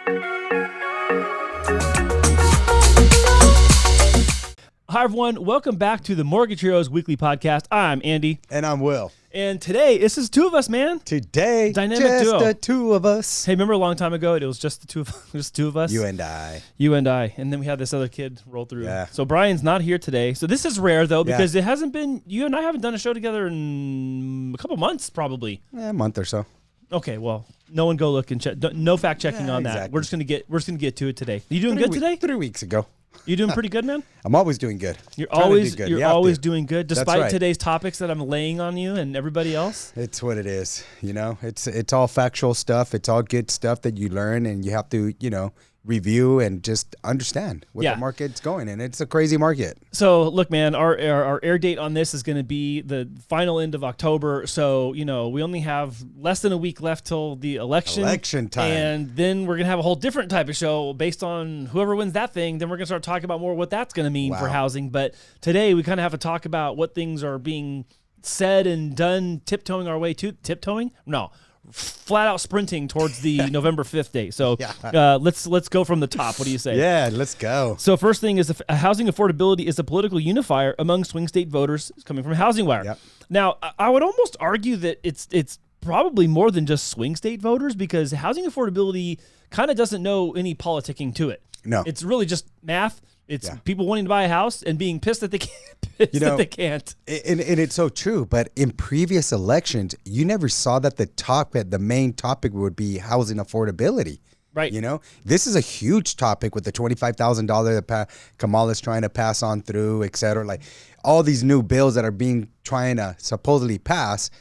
Hi, everyone. Welcome back to the Mortgage Heroes Weekly Podcast. I'm Andy. And I'm Will. And today, this is two of us, man. Today, Dynamic just duo. the two of us. Hey, remember a long time ago, it was just the two of us? You and I. You and I. And then we had this other kid roll through. Yeah. So Brian's not here today. So this is rare, though, Yeah. because it hasn't been, you and I haven't done a show together in a couple months, probably. A month or so. Okay, well, no one go look and check. No fact checking on that. Exactly. We're just gonna get to it today. You doing good today? 3 weeks ago. You doing pretty good, man? I'm always doing good. You're Trying to always do good. you're You have always to. doing good, That's despite right. today's topics that I'm laying on you and everybody else. It's what it is. You know, it's all factual stuff. It's all good stuff that you learn, and you have to, review and just understand what Yeah. the market's going in. It's a crazy market. So look, man, our air date on this is going to be the final end of October. So we only have less than a week left till the election. Election time. And then we're gonna have a whole different type of show based on whoever wins that thing. Then we're gonna start talking about more what that's gonna mean for Wow. housing. But today we kind of have to talk about what things are being said and done, tiptoeing our way to tiptoeing. No. Flat out sprinting towards the November 5th date. So let's go from the top. What do you say? Yeah, let's go. So first thing is housing affordability is a political unifier among swing state voters coming from Housing Wire. Yep. Now, I would almost argue that it's probably more than just swing state voters, because housing affordability kind of doesn't know any politicking to it. No. It's really just math. It's people wanting to buy a house and being pissed that they can't. That they can't. And it's so true. But in previous elections, you never saw that the main topic would be housing affordability. Right. This is a huge topic with the $25,000 that Kamala's trying to pass on through, et cetera. Like all these new bills that are trying to supposedly pass.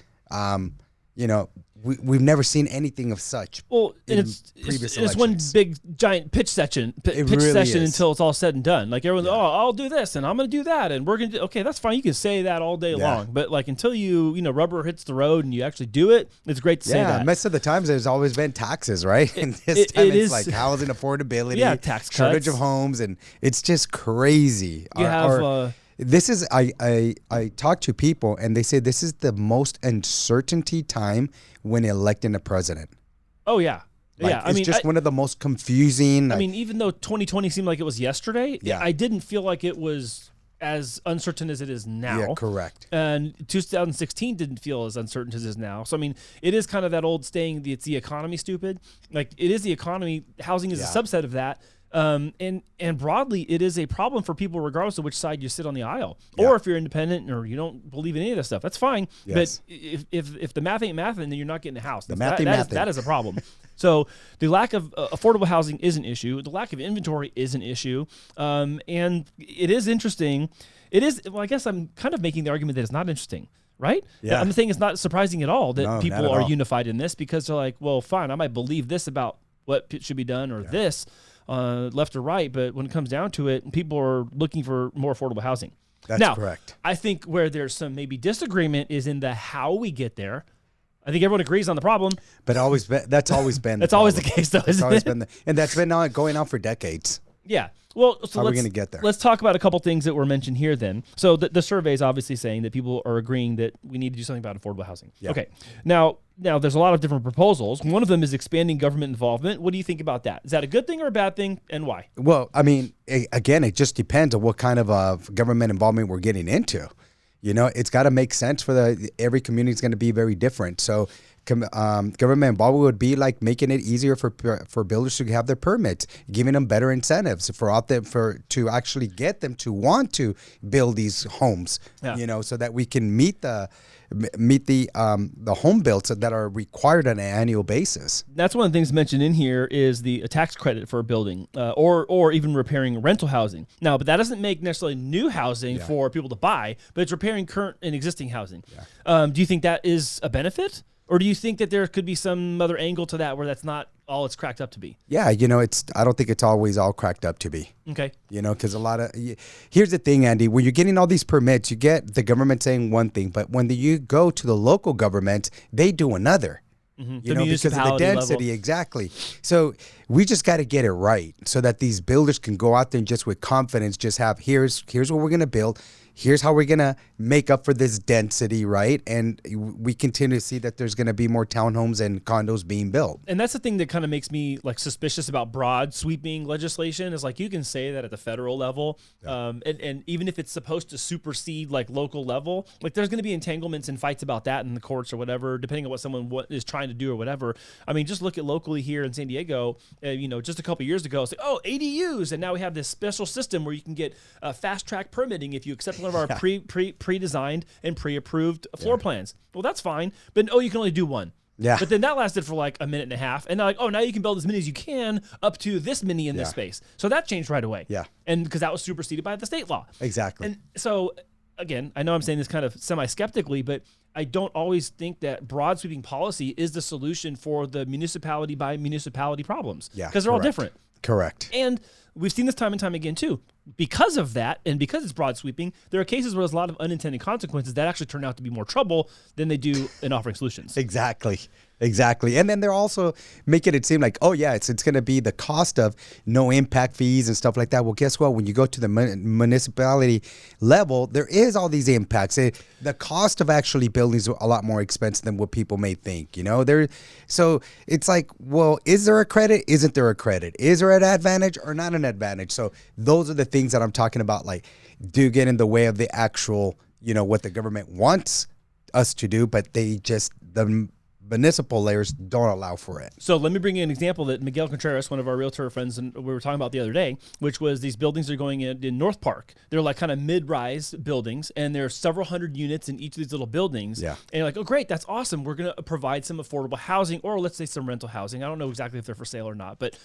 We've never seen anything of such. Well, in it's previous it's one elections. big giant pitch session really is. until it's all said and done. Like everyone's, I'll do this and I'm going to do that and we're going to do, okay, that's fine. You can say that all day long, but like until rubber hits the road and you actually do it, it's great to say that. Most of the times there's always been taxes, right? And this time it it's is like housing affordability, tax shortage cuts. of homes, and it's just crazy. You have This is I talk to people and they say this is the most uncertainty time when electing a president. oh yeah. It's just one of the most confusing. Even though 2020 seemed like it was yesterday, I didn't feel like it was as uncertain as it is now. Yeah, correct. And 2016 didn't feel as uncertain as it is now. So, it is kind of that old saying, it's the economy, stupid. Like, it is the economy. Housing is a subset of that. And broadly, it is a problem for people regardless of which side you sit on the aisle. Yeah. Or if you're independent or you don't believe in any of this stuff, that's fine. Yes. But if the math ain't mathing, then you're not getting a house. That is a problem. So the lack of affordable housing is an issue. The lack of inventory is an issue. And it is interesting. I guess I'm kind of making the argument that it's not interesting. Right? Yeah. I'm saying it's not surprising at all that people are all. unified in this, because they're like, well, fine, I might believe this about what should be done or this left or right, but when it comes down to it, people are looking for more affordable housing. That's correct. I think where there's some maybe disagreement is in the how we get there. I think everyone agrees on the problem. But that's always been That's always the case, though, It's isn't always it? been and that's been going on for decades. Yeah. Well, so How are we gonna get there? Let's talk about a couple things that were mentioned here then. So the survey is obviously saying that people are agreeing that we need to do something about affordable housing. Yeah. Okay. Now there's a lot of different proposals. One of them is expanding government involvement. What do you think about that? Is that a good thing or a bad thing, and why? Well, again, it just depends on what kind of government involvement we're getting into. It's got to make sense for every community is going to be very different. So government involvement would be like making it easier for builders to have their permits, giving them better incentives to actually get them to want to build these homes. So that we can meet the home builds that are required on an annual basis. That's one of the things mentioned in here is the tax credit for building or even repairing rental housing. Now, but that doesn't make necessarily new housing for people to buy, but it's repairing current and existing housing. Yeah. Do you think that is a benefit? Or do you think that there could be some other angle to that where that's not all it's cracked up to be? Yeah, I don't think it's always all cracked up to be. Okay. Because here's the thing, Andy, when you're getting all these permits, you get the government saying one thing, but when you go to the local government, they do another. Mm-hmm. Because of the density, level. exactly. So we just got to get it right so that these builders can go out there and just with confidence just have here's what we're going to build. here's how we're going to make up for this density, right? And we continue to see that there's going to be more townhomes and condos being built. And that's the thing that kind of makes me like suspicious about broad sweeping legislation is like you can say that at the federal level, and even if it's supposed to supersede like local level, like there's going to be entanglements and fights about that in the courts or whatever, depending on what someone is trying to do or whatever. I mean, just look at locally here in San Diego, just a couple years ago, it's like, oh, ADUs, and now we have this special system where you can get fast track permitting if you accept one of our pre-designed and pre-approved floor plans. Well, that's fine, but you can only do one. Yeah. But then that lasted for like a minute and a half. And they're like, oh, now you can build as many as you can up to this many in this space. So that changed right away. Yeah. And because that was superseded by the state law. Exactly. And so, again, I know I'm saying this kind of semi-skeptically, but I don't always think that broad sweeping policy is the solution for the municipality by municipality problems. Yeah. Because they're all different. Correct. And we've seen this time and time again, too. Because of that, and because it's broad sweeping, there are cases where there's a lot of unintended consequences that actually turn out to be more trouble than they do in offering solutions. Exactly. And then they're also making it seem like, oh, yeah, it's going to be the cost of no impact fees and stuff like that. Well, guess what? When you go to the municipality level, there is all these impacts. The cost of actually building is a lot more expensive than what people may think, So it's like, well, is there a credit? Isn't there a credit? Is there an advantage or not an advantage? So those are the things that I'm talking about, like, do get in the way of the actual, what the government wants us to do, but the municipal layers don't allow for it. So let me bring you an example that Miguel Contreras, one of our realtor friends, and we were talking about the other day, which was these buildings are going in North Park. They're like kind of mid-rise buildings, and there are several hundred units in each of these little buildings. Yeah. And you're like, oh, great, that's awesome. We're going to provide some affordable housing, or let's say some rental housing. I don't know exactly if they're for sale or not, but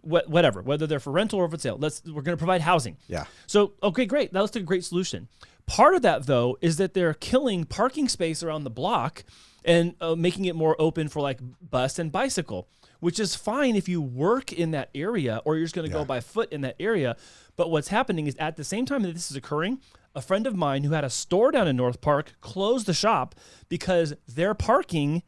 whatever, whether they're for rental or for sale, we're going to provide housing. Yeah. So, okay, great. That looks like a great solution. Part of that, though, is that they're killing parking space around the block and making it more open for like bus and bicycle, which is fine if you work in that area or you're just going to go by foot in that area. But what's happening is at the same time that this is occurring, a friend of mine who had a store down in North Park closed the shop because their parking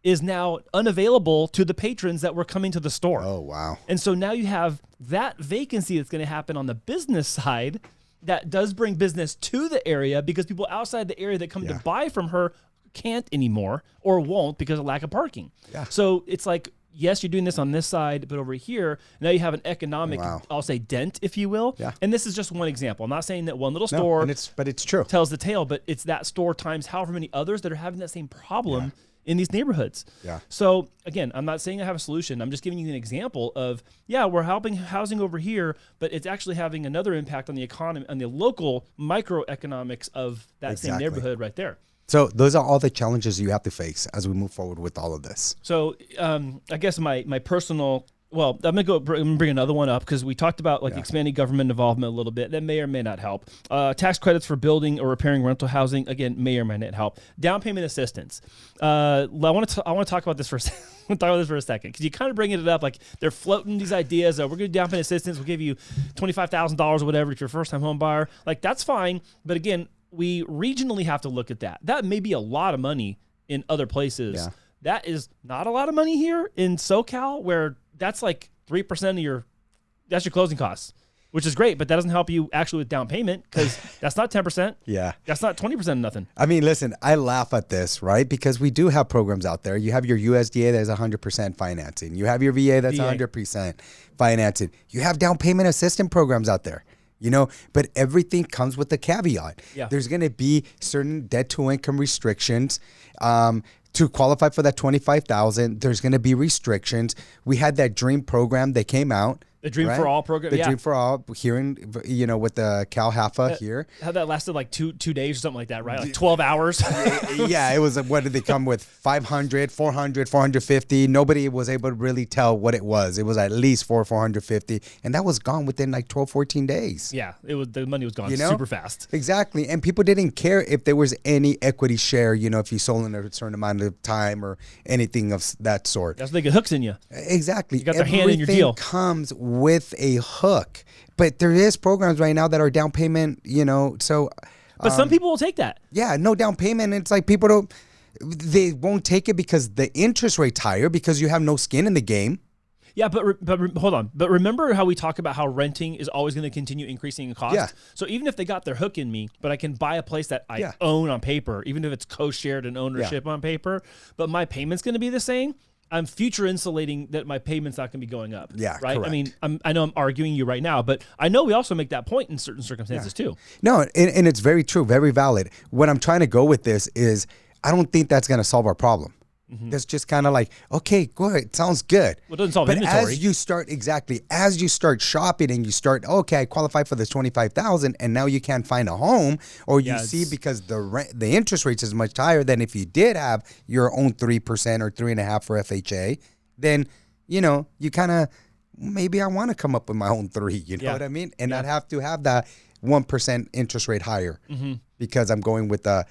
is now unavailable to the patrons that were coming to the store. Oh, wow. And so now you have that vacancy that's going to happen on the business side that does bring business to the area because people outside the area that come to buy from her can't anymore or won't because of lack of parking. Yeah. So it's like, yes, you're doing this on this side, but over here, now you have an economic, I'll say dent, if you will. Yeah. And this is just one example. I'm not saying that one little store but it's true. tells the tale, but it's that store times however many others that are having that same problem in these neighborhoods. Yeah. So again, I'm not saying I have a solution. I'm just giving you an example of, we're helping housing over here, but it's actually having another impact on the economy, on the local microeconomics of that same neighborhood right there. So those are all the challenges you have to face as we move forward with all of this. So I guess my personal, I'm gonna bring another one up because we talked about expanding government involvement a little bit. That may or may not help. Tax credits for building or repairing rental housing, again, may or may not help. Down payment assistance. I want to talk about this for a second because you kind of bring it up like they're floating these ideas of we're going to down payment assistance. We'll give you $25,000 or whatever if you're a first time home buyer. Like that's fine, but again, we regionally have to look at that. That may be a lot of money in other places. Yeah. That is not a lot of money here in SoCal, where that's like 3% of that's your closing costs, which is great, but that doesn't help you actually with down payment because that's not 10%. Yeah. That's not 20% of nothing. I mean, listen, I laugh at this, right? Because we do have programs out there. You have your USDA that's 100% financing. You have your VA that's 100% financing. You have down payment assistance programs out there. But everything comes with a caveat. Yeah. There's going to be certain debt to income restrictions. To qualify for that $25,000, there's going to be restrictions. We had that DREAM program that came out. The Dream for All program. The Dream for All here in, with the Cal Hafa here. How that lasted like two days or something like that, right? Like 12 hours. Yeah, it was, what did they come with? 500, 400, 450. Nobody was able to really tell what it was. It was at least 450. And that was gone within like 12, 14 days. Yeah, the money was gone super fast. Exactly. And people didn't care if there was any equity share, if you sold in a certain amount of time or anything of that sort. That's like it hooks in you. Exactly. You got their hand in your deal. Comes with a hook, but there is programs right now that are down payment, so. But some people will take that. Yeah, no down payment. It's like they won't take it because the interest rate's higher because you have no skin in the game. Yeah, but hold on. But remember how we talk about how renting is always going to continue increasing in cost? Yeah. So even if they got their hook in me, but I can buy a place that I own on paper, even if it's co-shared and ownership on paper, but my payment's going to be the same, I'm future insulating that my payment's not going to be going up. Yeah, right. correct. I mean, I know I'm arguing you right now, but I know we also make that point in certain circumstances too. No, and it's very true, very valid. What I'm trying to go with this is I don't think that's going to solve our problem. That's just kind of like, okay, good, sounds good. Well, it doesn't solve but inventory. As you start shopping and you start, okay, I qualify for this 25,000, and now you can't find a home, or you see because the interest rates is much higher than if you did have your own 3% or 3.5% for FHA, then you kind of maybe I want to come up with my own 3. You know what I mean? And I'd have to have that 1% interest rate higher because I'm going with the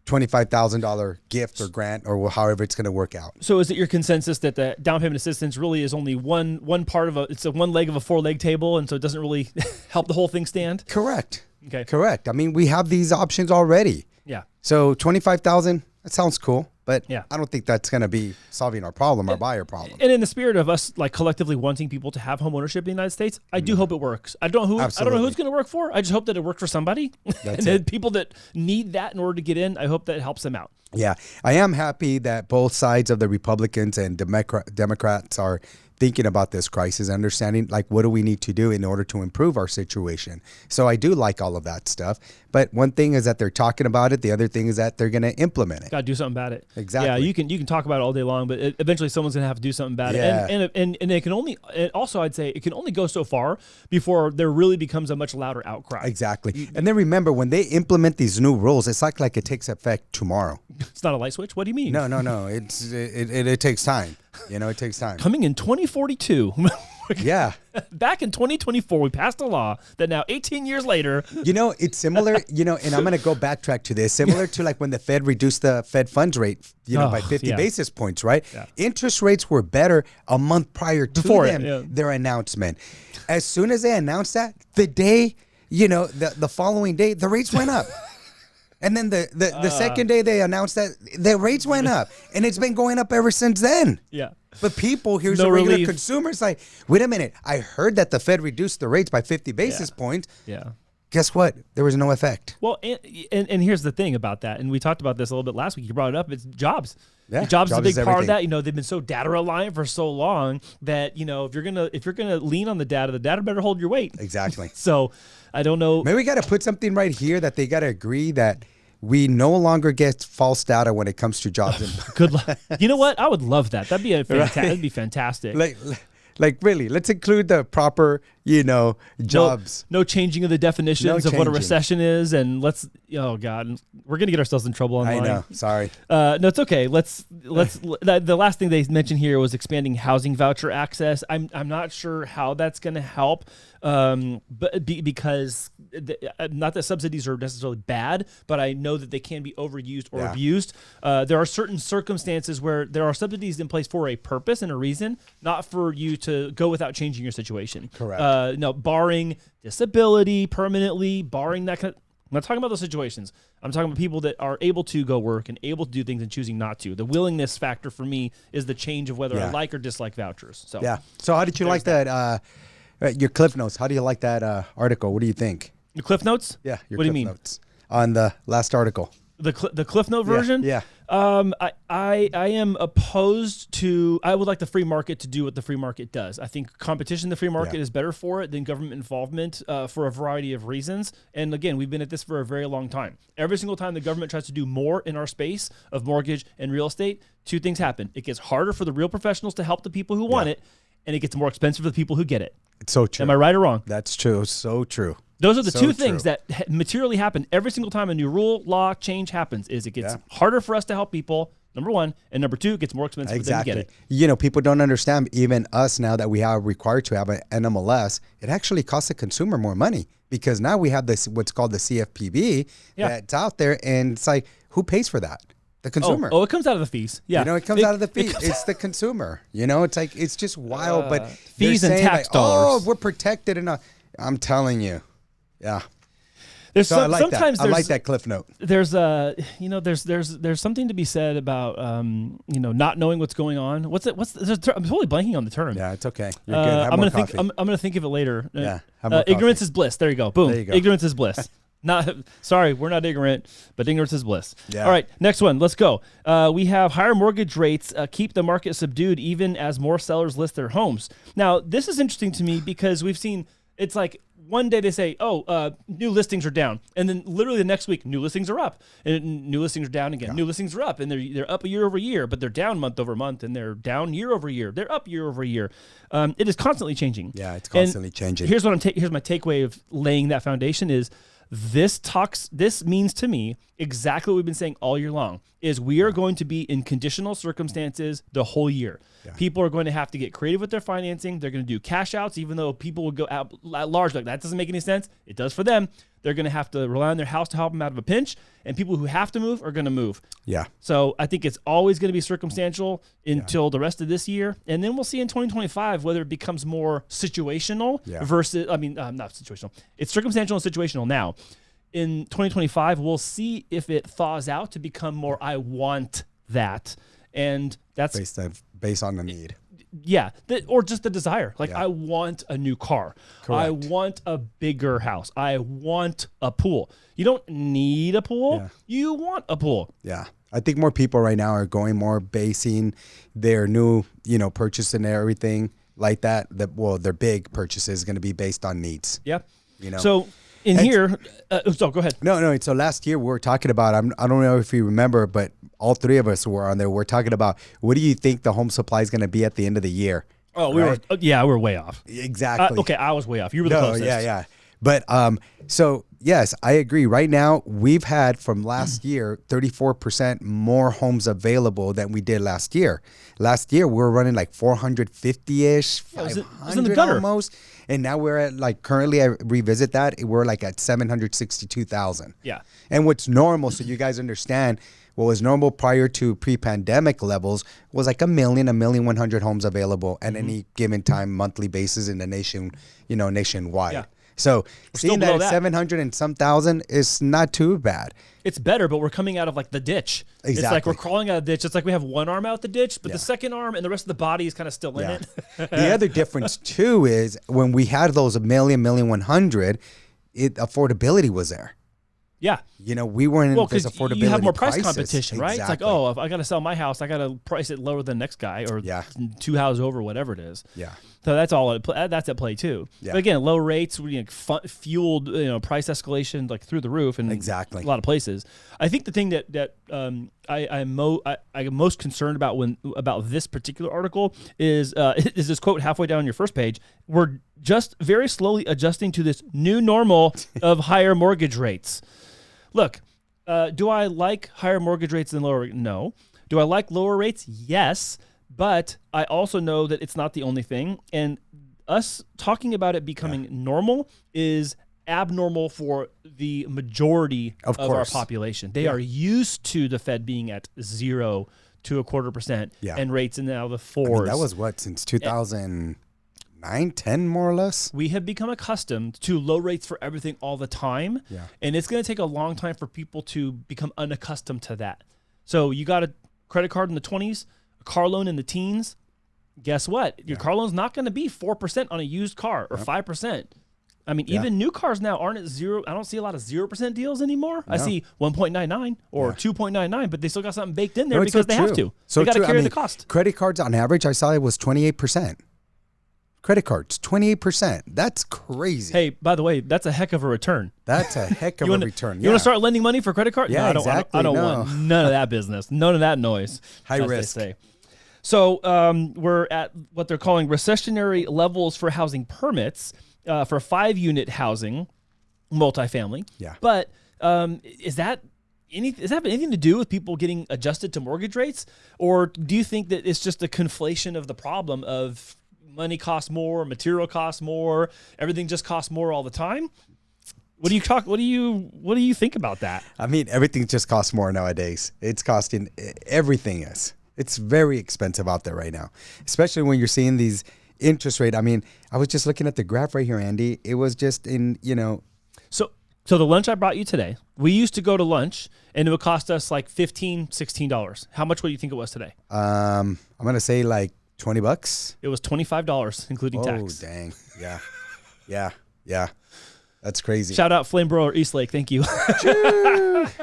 $25,000 gift or grant or however it's going to work out. So is it your consensus that the down payment assistance really is only one part of it's one leg of a 4-leg table, and so it doesn't really help the whole thing stand? Correct. Okay. Correct. I mean, we have these options already. Yeah. So 25,000, that sounds cool, but Yeah. I don't think that's going to be solving our problem, our buyer problem. And in the spirit of us like collectively wanting people to have home ownership in the United States, I do hope it works. I don't know who it's going to work for. I just hope that it works for somebody. And then people that need that in order to get in, I hope that it helps them out. Yeah, I am happy that both sides of the Republicans and Democrats are thinking about this crisis, understanding like what do we need to do in order to improve our situation. So I do like all of that stuff. But one thing is that they're talking about it. The other thing is that they're going to implement it. Got to do something about it. Exactly. Yeah, you can talk about it all day long, but eventually someone's going to have to do something about it. And it can only, and also I'd say it can only go so far before there really becomes a much louder outcry. Exactly. And then remember, when they implement these new rules, it's like it takes effect tomorrow. It's not a light switch. What do you mean? No. It takes time. It takes time. Coming in 2042. Yeah. Back in 2024, we passed a law that now 18 years later. It's similar, and I'm going to go backtrack to this, similar to like when the Fed reduced the Fed funds rate, by 50 basis points, right? Yeah. Interest rates were better a month prior to their announcement. As soon as they announced that, the day, the following day, the rates went up. And then the second day they announced that, the rates went up. And it's been going up ever since then. Yeah. But people, here's the regular consumers like, wait a minute, I heard that the Fed reduced the rates by 50 basis points. Yeah. Guess what? There was no effect. Well, and here's the thing about that, and we talked about this a little bit last week. You brought it up. It's jobs. Yeah, jobs is a big part of that. They've been so data reliant for so long that if you're gonna lean on the data better hold your weight. Exactly. So I don't know. Maybe we got to put something right here that they got to agree that we no longer get false data when it comes to jobs. Good luck. You know what? I would love that. That'd be fantastic. Like really, let's include the proper, jobs. No changing of the definitions of what a recession is, and oh God, we're gonna get ourselves in trouble online. I know. Sorry. No, it's okay. Let's. The last thing they mentioned here was expanding housing voucher access. I'm not sure how that's gonna help, because not that subsidies are necessarily bad, but I know that they can be overused or abused. There are certain circumstances where there are subsidies in place for a purpose and a reason, not for you to go without changing your situation. Correct. No, barring disability permanently, barring that kind of, I'm not talking about those situations. I'm talking about people that are able to go work and able to do things and choosing not to. The willingness factor for me is the change of whether I like or dislike vouchers. So So how did you like that? Your Cliff Notes. How do you like that article? What do you think? The Cliff Notes? Yeah. What do you mean? Notes on the last article. The Cliff Note version? Yeah. I am opposed to. I would like the free market to do what the free market does. I think competition in the free market is better for it than government involvement for a variety of reasons. And again, we've been at this for a very long time. Every single time the government tries to do more in our space of mortgage and real estate, two things happen. It gets harder for the real professionals to help the people who want it, and it gets more expensive for the people who get it. It's so true. Am I right or wrong? That's true. So true. Those are the two things that materially happen every single time a new rule, law, change happens. Is it gets harder for us to help people, number one, and number two, it gets more expensive for them to get it. People don't understand, even us now that we are required to have an MLS, it actually costs the consumer more money because now we have this what's called the CFPB that's out there, and it's like, who pays for that? The consumer. Oh, it comes out of the fees. Yeah. It comes out of the fees. It's the consumer. It's like, it's just wild, but fees and tax dollars. Oh, we're protected enough. I'm telling you. Yeah. There's So I like sometimes that. I like that cliff note. There's there's something to be said about not knowing what's going on. I'm totally blanking on the term. Yeah, it's okay. You're good. Have I'm more gonna think. coffee. I'm gonna think of it later. Yeah, have more ignorance coffee. is bliss. There you go. Boom. There you go. Ignorance is bliss. Not sorry, we're not ignorant, but ignorance is bliss. Yeah. All right, next one. Let's go. We have higher mortgage rates keep the market subdued even as more sellers list their homes. Now, this is interesting to me because we've seen it's like one day they say, new listings are down. And then literally the next week, new listings are up. And new listings are down again. Yeah. New listings are up. And they're up year over year, but they're down month over month. And they're down year over year. They're up year over year. It is constantly changing. Yeah, it's constantly changing. Here's what here's my takeaway of laying that foundation is this means to me exactly what we've been saying all year long is we are going to be in conditional circumstances the whole year. Yeah. People are going to have to get creative with their financing. They're going to do cash outs, even though people would go out at large like that doesn't make any sense. It does for them. They're going to have to rely on their house to help them out of a pinch, and people who have to move are going to move. Yeah. So I think it's always going to be circumstantial until the rest of this year, and then we'll see in 2025 whether it becomes more situational versus. Not situational. It's circumstantial and situational now. In 2025, we'll see if it thaws out to become more. I want that, and that's based on the need. Yeah, or just the desire. Like, I want a new car. Correct. I want a bigger house. I want a pool. You don't need a pool. Yeah. You want a pool. Yeah. I think more people right now are going more basing their new, purchase and everything like that. Their big purchase is going to be based on needs. Yeah. So go ahead. No. So last year we were talking about, I don't know if you remember, but all three of us were on there. We're talking about what do you think the home supply is going to be at the end of the year? Oh, we were way off. Exactly. Okay, I was way off. You were the closest. Yeah. But so yes, I agree. Right now we've had from last year 34% more homes available than we did last year. Last year we were running like 450-ish, 500 almost. And now we're at currently I revisit that, we're like at 762,000. Yeah. And what's normal, so you guys understand, what was normal prior to pre-pandemic levels was like 1,100,000 homes available at any given time, monthly basis in the nation, nationwide. Yeah. So seeing that at 700 and some thousand is not too bad. It's better, but we're coming out of the ditch. Exactly. It's like we're crawling out of the ditch. It's like we have one arm out the ditch, but the second arm and the rest of the body is kind of still in it. The other difference too is when we had those 1,100,000, affordability was there. Yeah. We weren't in this affordability. You have more price crisis. competition, right? Exactly. It's like, if I got to sell my house, I got to price it lower than the next guy or two houses over, whatever it is. Yeah. So that's at play too. Yeah. But again, low rates fueled price escalation through the roof in a lot of places. I think the thing that I'm most concerned about this particular article is this quote halfway down your first page. We're just very slowly adjusting to this new normal of higher mortgage rates. Look, do I like higher mortgage rates than lower? No. Do I like lower rates? Yes. But I also know that it's not the only thing. And us talking about it becoming normal is abnormal for the majority of our population. They are used to the Fed being at 0 to 0.25% and rates in now the 4s. That was since 2009, 10 more or less? We have become accustomed to low rates for everything all the time. Yeah. And it's going to take a long time for people to become unaccustomed to that. So you got a credit card in the 20s, car loan in the teens, guess what? Your car loan's not going to be 4% on a used car or 5%. I mean, even new cars now aren't at 0. I don't see a lot of 0% deals anymore. No. I see 1.99 or 2.99, but they still got something baked in there because they have to. So they got to carry the cost. Credit cards on average, I saw it was 28%. Credit cards, 28%. That's crazy. Hey, by the way, that's a heck of a return. That's a heck of a return. You want to start lending money for credit card? Yeah, no, I don't want none of that business. None of that noise. High risk. So we're at what they're calling recessionary levels for housing permits for 5-unit housing, multifamily. Yeah. But does that have anything to do with people getting adjusted to mortgage rates? Or do you think that it's just a conflation of the problem of money costs more, material costs more, everything just costs more all the time? What do you think about that? I mean, everything just costs more nowadays. It's costing everything is. It's very expensive out there right now, especially when you're seeing these interest rate. I mean, I was just looking at the graph right here, Andy. It was just in, So So the lunch I brought you today, we used to go to lunch and it would cost us like $15, $16. How much would you think it was today? I'm going to say like $20. It was $25, including tax. Oh, dang. Yeah. That's crazy. Shout out Flameboro or Eastlake. Thank you.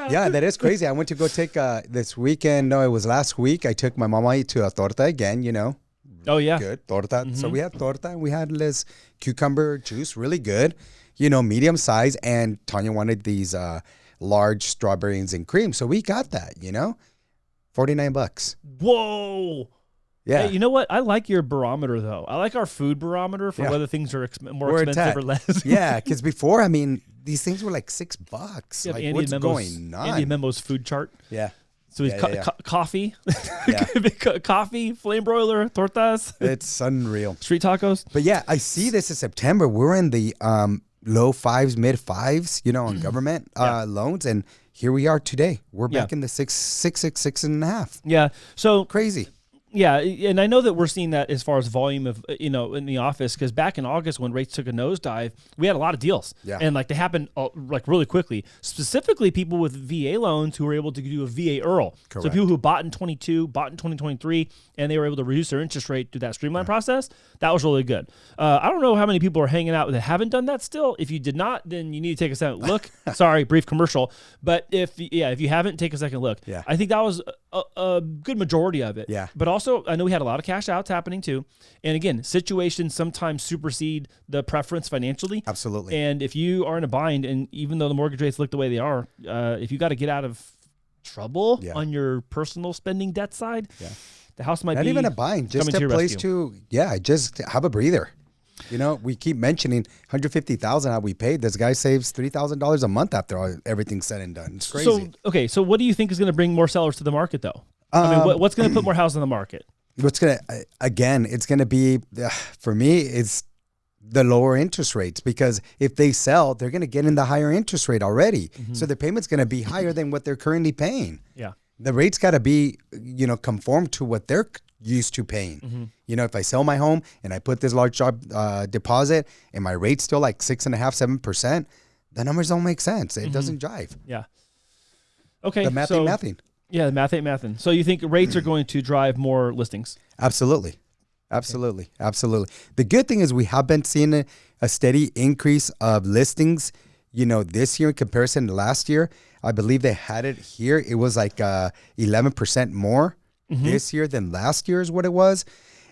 Yeah, that is crazy. I went to go take this weekend. No, it was last week. I took my mama to a torta again, Oh, yeah. Good. Torta. Mm-hmm. So we had torta and we had this cucumber juice. Really good. Medium size. And Tanya wanted these large strawberries and cream. So we got that, $49. Whoa. Yeah. Hey, you know what? I like your barometer, though. I like our food barometer for whether things are more expensive or less. Yeah, because before, these things were like $6. Like, Andy what's Memo's, going on? Andy Memo's food chart. Yeah. So he's coffee, Yeah. coffee, flame broiler, tortas. It's unreal. Street tacos. But yeah, I see this in September. We're in the low fives, mid fives, on government loans. And here we are today. We're back in the six and a half. Yeah. So crazy. Yeah, and I know that we're seeing that as far as volume of, in the office, because back in August when rates took a nosedive, we had a lot of deals. Yeah. And they happened really quickly. Specifically, people with VA loans who were able to do a VA IRRRL. Correct. So people who bought in 22, bought in 2023, and they were able to reduce their interest rate through that streamline process. That was really good. I don't know how many people are hanging out that haven't done that still. If you did not, then you need to take a second look. Sorry, brief commercial. But if you haven't, take a second look. Yeah. I think that was a good majority of it. Yeah. But also, I know we had a lot of cash outs happening too. And again, situations sometimes supersede the preference financially. Absolutely. And if you are in a bind, and even though the mortgage rates look the way they are, if you got to get out of trouble on your personal spending debt side, the house might not be even a bind, just coming a to your place rescue. just have a breather. We keep mentioning $150,000 how we paid. This guy saves $3,000 a month after everything's said and done. It's crazy. So what do you think is going to bring more sellers to the market, though? What's going to put more houses on the market? It's going to be, for me, it's the lower interest rates, because if they sell, they're going to get in the higher interest rate already. Mm-hmm. So their payment's going to be higher than what they're currently paying. Yeah. The rate's got to be, conform to what they're used to paying. Mm-hmm. If I sell my home and I put this large deposit and my rate's still like 6.5%, 7%, the numbers don't make sense. It doesn't jive. Yeah. Okay. The math ain't mathing. Yeah, the math ain't mathing. So you think rates are going to drive more listings? Absolutely. The good thing is we have been seeing a steady increase of listings, this year in comparison to last year. I believe they had it here. It was like 11% more this year than last year is what it was.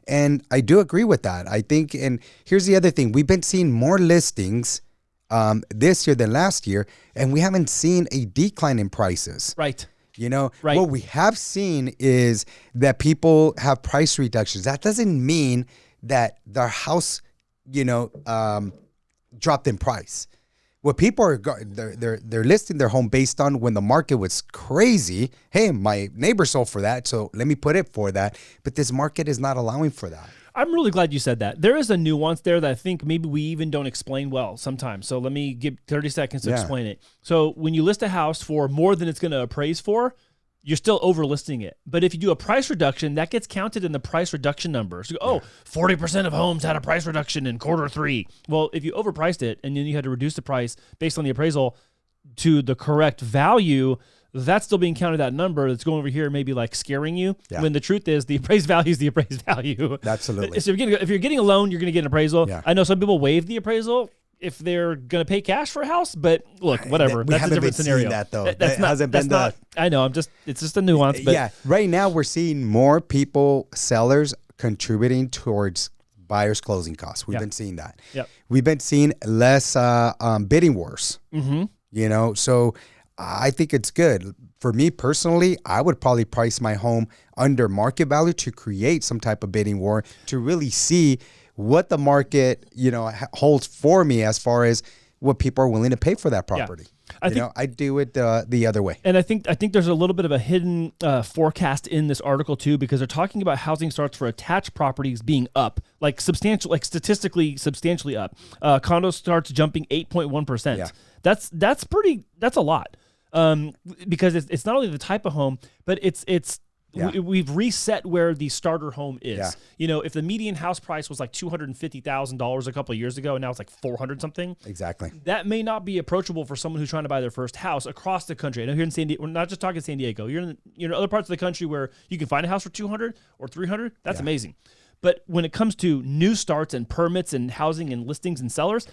And I do agree with that. I think, and here's the other thing. We've been seeing more listings this year than last year, and we haven't seen a decline in prices. Right. Right. What we have seen is that people have price reductions. That doesn't mean that their house, dropped in price. What people are, they're listing their home based on when the market was crazy. Hey, my neighbor sold for that, so let me put it for that. But this market is not allowing for that. I'm really glad you said that. There is a nuance there that I think maybe we even don't explain well sometimes. So let me give 30 seconds to explain it. So when you list a house for more than it's going to appraise for, you're still overlisting it. But if you do a price reduction, that gets counted in the price reduction numbers. So, 40% of homes had a price reduction in Q3. Well, if you overpriced it and then you had to reduce the price based on the appraisal to the correct value, that's still being counted, that number that's going over here, maybe like scaring you. Yeah. When the truth is the appraised value is the appraised value. Absolutely. So if you're getting a loan, you're going to get an appraisal. Yeah. I know some people waive the appraisal if they're going to pay cash for a house, but look, whatever. That's a different scenario. That though. I know. It's just a nuance. But yeah, right now we're seeing more sellers contributing towards buyers' closing costs. We've been seeing that. Yep. We've been seeing less bidding wars. Mm-hmm. So I think it's good. For me personally, I would probably price my home under market value to create some type of bidding war to really see what the market, holds for me as far as what people are willing to pay for that property. Yeah. I do it the other way. And I think there's a little bit of a hidden forecast in this article too, because they're talking about housing starts for attached properties being up, statistically substantially up. Condo starts jumping 8.1%. Yeah. That's a lot. Because it's not only the type of home, but it's Yeah. We've reset where the starter home is. Yeah. You know, if the median house price was like $250,000 a couple of years ago, and now it's like 400 something. Exactly. That may not be approachable for someone who's trying to buy their first house across the country. I know here in San Diego, we're not just talking San Diego. You're in other parts of the country where you can find a house for 200 or 300. That's amazing. But when it comes to new starts and permits and housing and listings and sellers,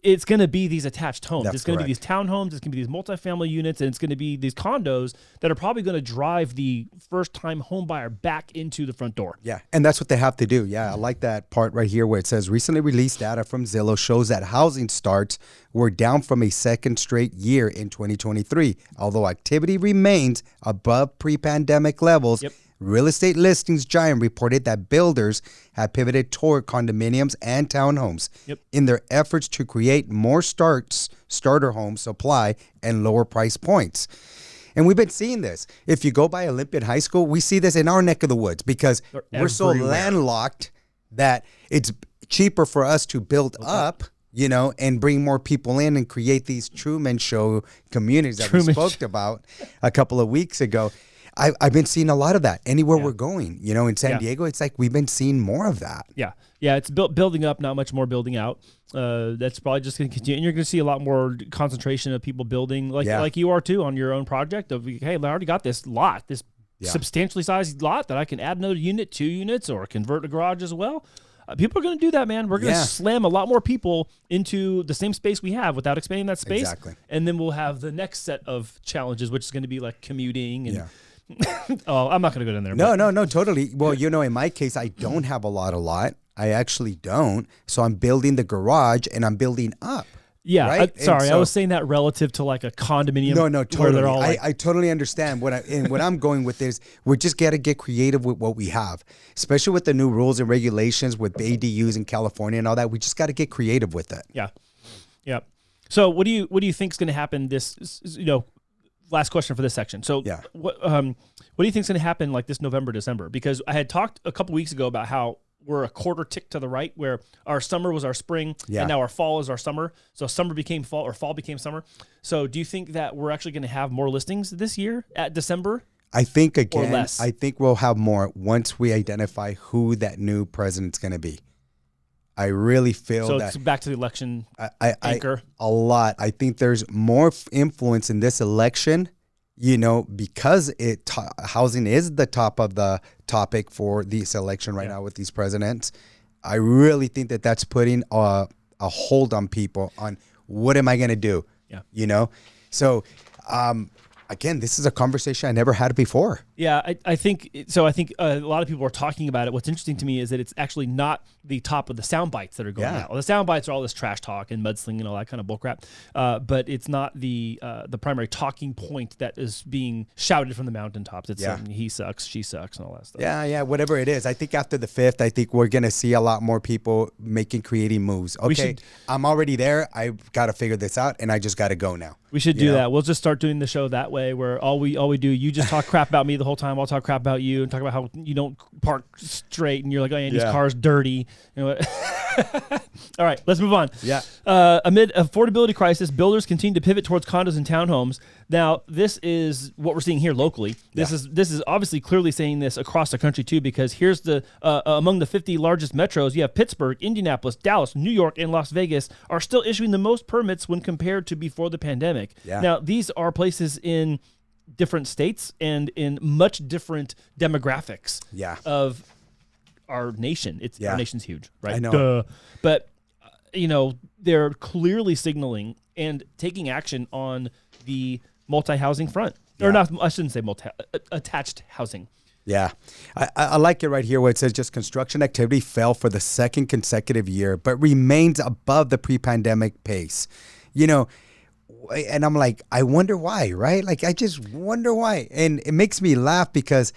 it's going to be these attached homes. It's going to be these townhomes. It's going to be these multifamily units, and it's going to be these condos that are probably going to drive the first-time home buyer back into the front door. Yeah, and that's what they have to do. Yeah, I like that part right here where it says recently released data from Zillow shows that housing starts were down from a second straight year in 2023. Although activity remains above pre-pandemic levels, real estate listings giant reported that builders have pivoted toward condominiums and townhomes in their efforts to create more starter home supply and lower price points. And we've been seeing this. If you go by Olympian High School, we see this in our neck of the woods because we're so landlocked that it's cheaper for us to build up, you know, and bring more people in and create these Truman Show communities that we spoke about a couple of weeks ago. I've been seeing a lot of that anywhere we're going. You know, in San Diego, it's like we've been seeing more of that. Yeah. It's building up, not much more building out. That's probably just going to continue. And you're going to see a lot more concentration of people building like you are too on your own project of, hey, I already got this lot, this substantially sized lot that I can add another unit, 2 units, or convert a garage as well. People are going to do that, man. We're going to slam a lot more people into the same space we have without expanding that space. Exactly. And then we'll have the next set of challenges, which is going to be like commuting and oh, I'm not going to go down there. No, totally. Well, you know, in my case, I don't have a lot. I actually don't. So I'm building the garage and I'm building up. Yeah. Right? I was saying that relative to like a condominium. No, totally. I totally understand. What I'm going with is we just got to get creative with what we have, especially with the new rules and regulations with ADUs in California and all that. We just got to get creative with it. Yeah. Yeah. So what do you think is going to happen this, you know, last question for this section. So what do you think is going to happen like this November, December? Because I had talked a couple weeks ago about how we're a quarter tick to the right, where our summer was our spring and now our fall is our summer. So summer became fall or fall became summer. So do you think that we're actually going to have more listings this year at December? I think I think we'll have more once we identify who that new president's going to be. I really feel that. So it's back to the election anchor. A lot. I think there's more influence in this election, you know, because housing is the top of the topic for this election right now with these presidents. I really think that that's putting a hold on people on what am I going to do? Yeah. You know? So, again, this is a conversation I never had before. Yeah, I think so. I think a lot of people are talking about it. What's interesting to me is that it's actually not the top of the sound bites that are going out. Well, the sound bites are all this trash talk and mudslinging and all that kind of bullcrap. But it's not the primary talking point that is being shouted from the mountaintops. It's he sucks, she sucks, and all that stuff. Yeah, whatever it is. I think after the 5th, I think we're going to see a lot more people making creative moves. Okay, I'm already there. I've got to figure this out, and I just got to go now. We should do that. We'll just start doing the show that way, where all we do, you just talk crap about me the whole time. I'll talk crap about you and talk about how you don't park straight, and you're like, oh, Andy's car's dirty. You know what? All right, let's move on. Yeah. Amid affordability crisis, builders continue to pivot towards condos and townhomes. Now, this is what we're seeing here locally. This is obviously clearly saying this across the country too, because here's the among the 50 largest metros, you have Pittsburgh, Indianapolis, Dallas, New York, and Las Vegas are still issuing the most permits when compared to before the pandemic. Yeah. Now, these are places in different states and in much different demographics of our nation. Our nation's huge, right? I know. Duh. But, you know, they're clearly signaling and taking action on the multi-housing front. Or not, I shouldn't say attached housing. Yeah. I like it right here where it says just construction activity fell for the second consecutive year, but remains above the pre-pandemic pace. You know, and I'm like, I wonder why, right? Like, I just wonder why. And it makes me laugh because,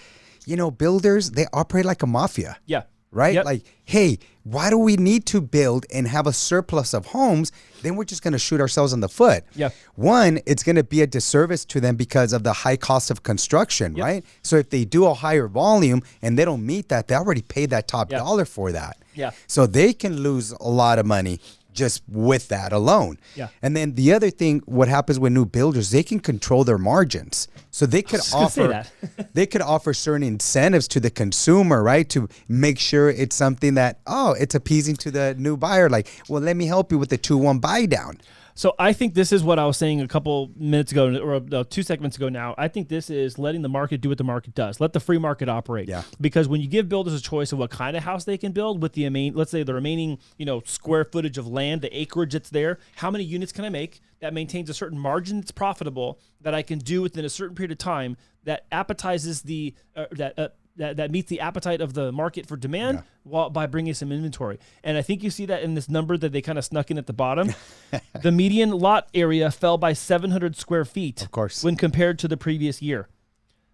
you know, builders, they operate like a mafia. Yeah. Right? Yep. Like, hey, why do we need to build and have a surplus of homes? Then we're just going to shoot ourselves in the foot. Yeah. One, it's going to be a disservice to them because of the high cost of construction, right? So if they do a higher volume and they don't meet that, they already paid that top dollar for that. Yeah. So they can lose a lot of money. just with that alone. Yeah. And then the other thing, what happens with new builders, they can control their margins. So they could offer they could offer certain incentives to the consumer, right? To make sure it's something that, it's appeasing to the new buyer. Like, well, let me help you with the 2-1 buy down. So I think this is what I was saying a couple minutes ago, or 2 segments ago now. I think this is letting the market do what the market does. Let the free market operate. Yeah. Because when you give builders a choice of what kind of house they can build with the let's say the remaining, square footage of land, the acreage that's there, how many units can I make that maintains a certain margin that's profitable that I can do within a certain period of time that appetizes that meets the appetite of the market for demand by bringing some inventory. And I think you see that in this number that they kind of snuck in at the bottom. The median lot area fell by 700 square feet, of course, when compared to the previous year.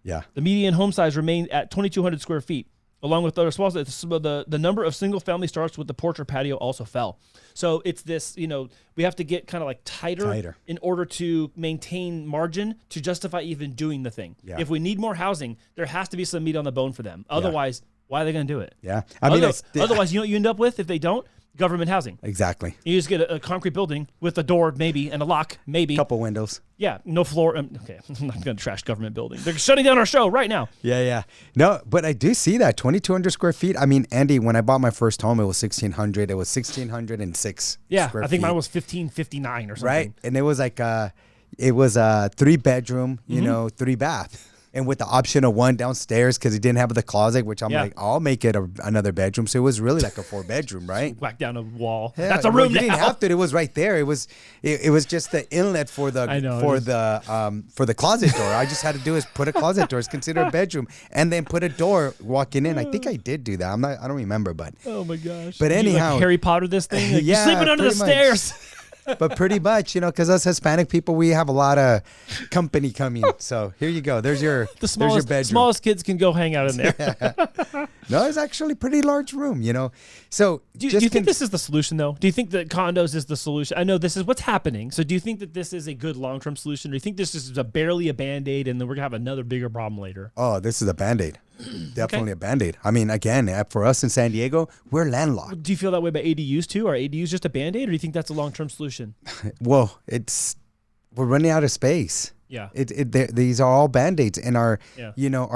Yeah. The median home size remained at 2,200 square feet. Along with other small, the number of single-family starts with the porch or patio also fell. So it's this, we have to get kind of like tighter in order to maintain margin to justify even doing the thing. Yeah. If we need more housing, there has to be some meat on the bone for them. Otherwise, why are they going to do it? Yeah. Otherwise, you know what you end up with if they don't? Government housing. Exactly. You just get a concrete building with a door, maybe, and a lock, maybe. Couple windows. Yeah, no floor. Okay, I'm not going to trash government building. They're shutting down our show right now. Yeah. No, but I do see that 2,200 square feet. I mean, Andy, when I bought my first home, it was 1,600. It was 1,606. Yeah, square I think feet. mine was 1,559 or something. Right, and it was like a 3-bedroom, 3-bath. And with the option of 1 downstairs because he didn't have the closet, which I'm like, I'll make it another bedroom. So it was really like a 4-bedroom, right? Whack down a wall. Yeah, that's a room. You didn't have to. It was right there. It was just the inlet for the closet door. I just had to do is put a closet door. It's considered a bedroom, and then put a door walking in. I think I did do that. I don't remember, but oh my gosh. But anyhow, Harry Potter this thing. Like, yeah, you're sleeping under the stairs. But pretty much, because us Hispanic people, we have a lot of company coming. So here you go. There's your bedroom. Smallest kids can go hang out in there. Yeah. No, it's actually a pretty large room, So do you think this is the solution, though? Do you think that condos is the solution? I know this is what's happening. So do you think that this is a good long-term solution? Or do you think this is barely a Band-Aid and then we're going to have another bigger problem later? Oh, this is a Band-Aid. Definitely a Band-Aid. I mean, again, for us in San Diego, we're landlocked. Do you feel that way about ADUs too? Are ADUs just a Band-Aid, or do you think that's a long-term solution? Well, we're running out of space. Yeah. These are all Band-Aids, and our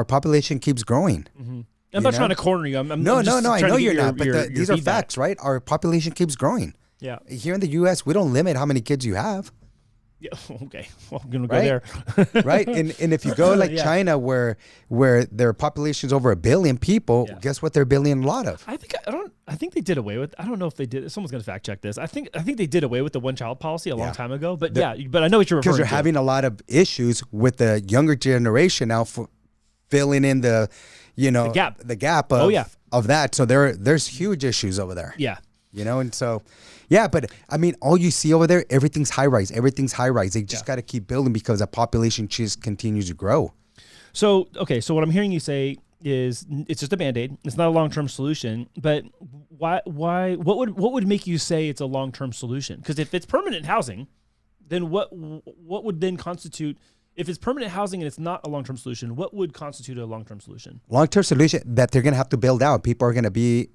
population keeps growing. Mm-hmm. I'm not trying to corner you. No, I know you're not, but these are facts, right? Our population keeps growing. Yeah. Here in the U.S., we don't limit how many kids you have. Yeah. Okay. Well, I'm gonna go there. Right. And if you go like China, where their population's over 1 billion people, guess what they're 1 billion a lot of? I think they did away with. I don't know if they did. Someone's gonna fact check this. I think they did away with the 1-child policy a long time ago. But but I know what you're referring to. Because you're having a lot of issues with the younger generation now for filling in the gap of that. So there's huge issues over there. Yeah. And so. Yeah, but I mean, all you see over there, everything's high rise. They just got to keep building because the population just continues to grow. So, okay, so what I'm hearing you say is it's just a Band-Aid. It's not a long-term solution. But why? What would make you say it's a long-term solution? Because if it's permanent housing, then what would then constitute? If it's permanent housing and it's not a long-term solution, what would constitute a long-term solution? Long-term solution that they're going to have to build out. People are going to be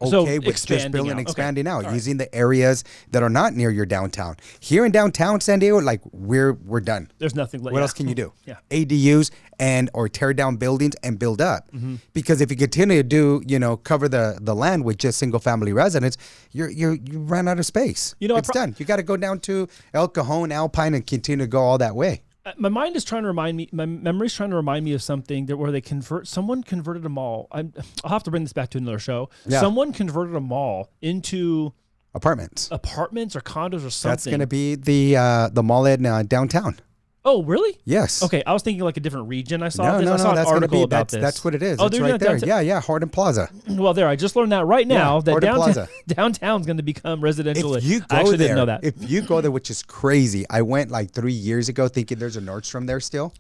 with just building and expanding out, using the areas that are not near your downtown. Here in downtown San Diego, like we're done. There's nothing. What else can you do? Yeah. ADUs or tear down buildings and build up. Mm-hmm. Because if you continue to do, cover the land with just single family residents, you run out of space. It's done. You got to go down to El Cajon, Alpine, and continue to go all that way. My memory's trying to remind me of something where someone converted a mall. I'll have to bring this back to another show. Yeah. Someone converted a mall into apartments or condos or something. That's going to be the mall in downtown. Oh, really? Yes. Okay, I was thinking like a different region. I saw this. I saw an article about this. That's what it is. Oh, it's right there. Yeah, Hardin Plaza. Well, I just learned that right now that downtown's going to become residential. If you go I actually there, didn't know that. If you go there, which is crazy, I went like 3 years ago thinking there's a Nordstrom there still.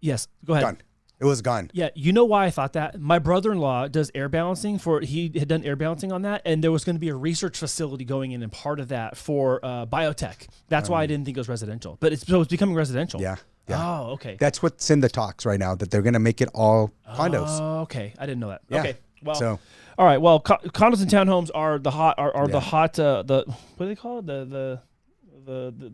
Yes, go ahead. Gone. It was gone. Yeah, you know why I thought that? My brother-in-law does air balancing he had done air balancing on that, and there was going to be a research facility going in and part of that for biotech. That's why I didn't think it was residential. But it's becoming residential. Yeah. Oh, okay. That's what's in the talks right now, that they're going to make it all condos. Oh, okay. I didn't know that. Yeah. Okay. Well, So, all right. Well, condos and townhomes are the hot the Yeah. hot the what do they call it, the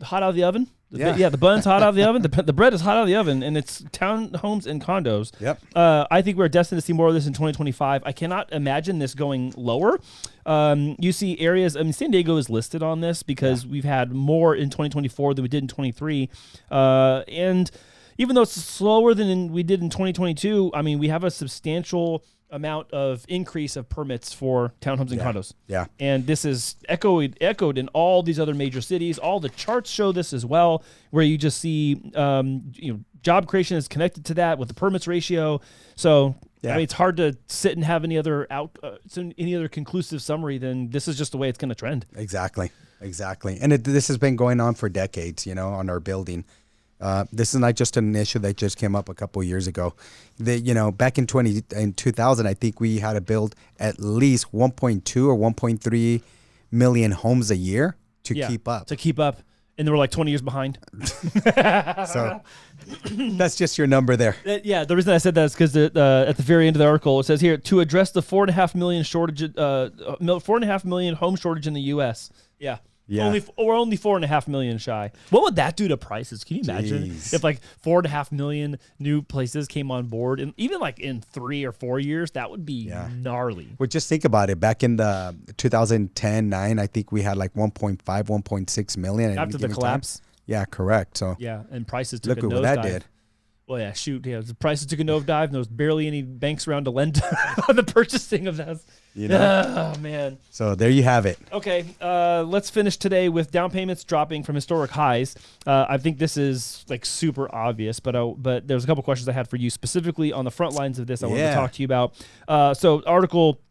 hot out of the oven. Yeah. The bun's hot out of the oven. The bread is hot out of the oven, and it's townhomes and condos. Yep. I think we're destined to see more of this in 2025. I cannot imagine this going lower. You see areas. I mean, San Diego is listed on this because we've had more in 2024 than we did in 23, and even though it's slower than we did in 2022, I mean, we have a substantial amount of increase of permits for townhomes and condos. Yeah. And this is echoed in all these other major cities. All the charts show this as well, where you just see, job creation is connected to that with the permits ratio. So, I mean, it's hard to sit and have any other conclusive summary than this is just the way it's going to trend. Exactly. And this has been going on for decades, on our building. This is not just an issue that just came up a couple of years ago. Back in 2000, I think we had to build at least 1.2 or 1.3 million homes a year to keep up. And they were like 20 years behind. So that's just your number there. The reason I said that is because at the very end of the article, it says here, to address the 4.5 million shortage, 4.5 million home shortage in the U.S. Yeah. We're only 4.5 million shy. What would that do to prices? Can you imagine if like 4.5 million new places came on board, and even like in 3 or 4 years, that would be gnarly. Well, just think about it. Back in the 2010-9, I think we had like 1.5, 1.6 million after the collapse. Yeah, correct. So and prices took look a at what that nosedive. did. Well, the prices took a nosedive, and there was barely any banks around to lend on the purchasing of that. Oh, man. So there you have it. Okay, let's finish today with down payments dropping from historic highs. I think this is like super obvious, but there's a couple questions I had for you specifically on the front lines of this I wanted to talk to you about. So article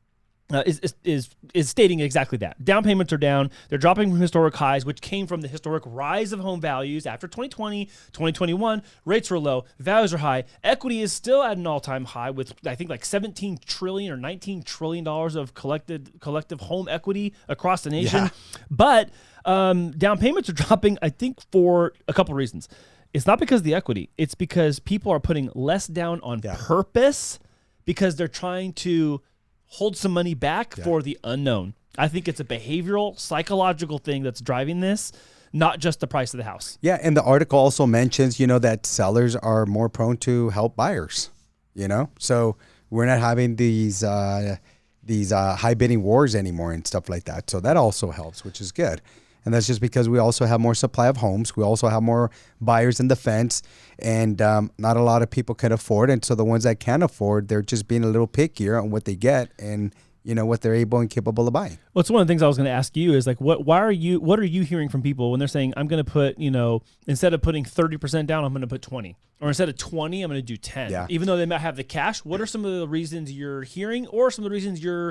is stating exactly that. Down payments are down. They're dropping from historic highs, which came from the historic rise of home values after 2020, 2021. Rates were low. Values are high. Equity is still at an all-time high with, I think, like $17 trillion or $19 trillion of collective home equity across the nation. Yeah. But down payments are dropping, I think, for a couple of reasons. It's not because of the equity. It's because people are putting less down on purpose because they're trying to hold some money back for the unknown. I think it's a behavioral, psychological thing that's driving this, not just the price of the house. Yeah, and the article also mentions, that sellers are more prone to help buyers, So we're not having these high bidding wars anymore and stuff like that. So that also helps, which is good. And that's just because we also have more supply of homes. We also have more buyers in the fence, and not a lot of people can afford. And so the ones that can afford, they're just being a little pickier on what they get and what they're able and capable of buying. Well, it's one of the things I was going to ask you is like, what are you hearing from people when they're saying, I'm going to put, instead of putting 30% down, I'm going to put 20, or instead of 20, I'm going to do 10, even though they might have the cash. What are some of the reasons you're hearing, or some of the reasons you're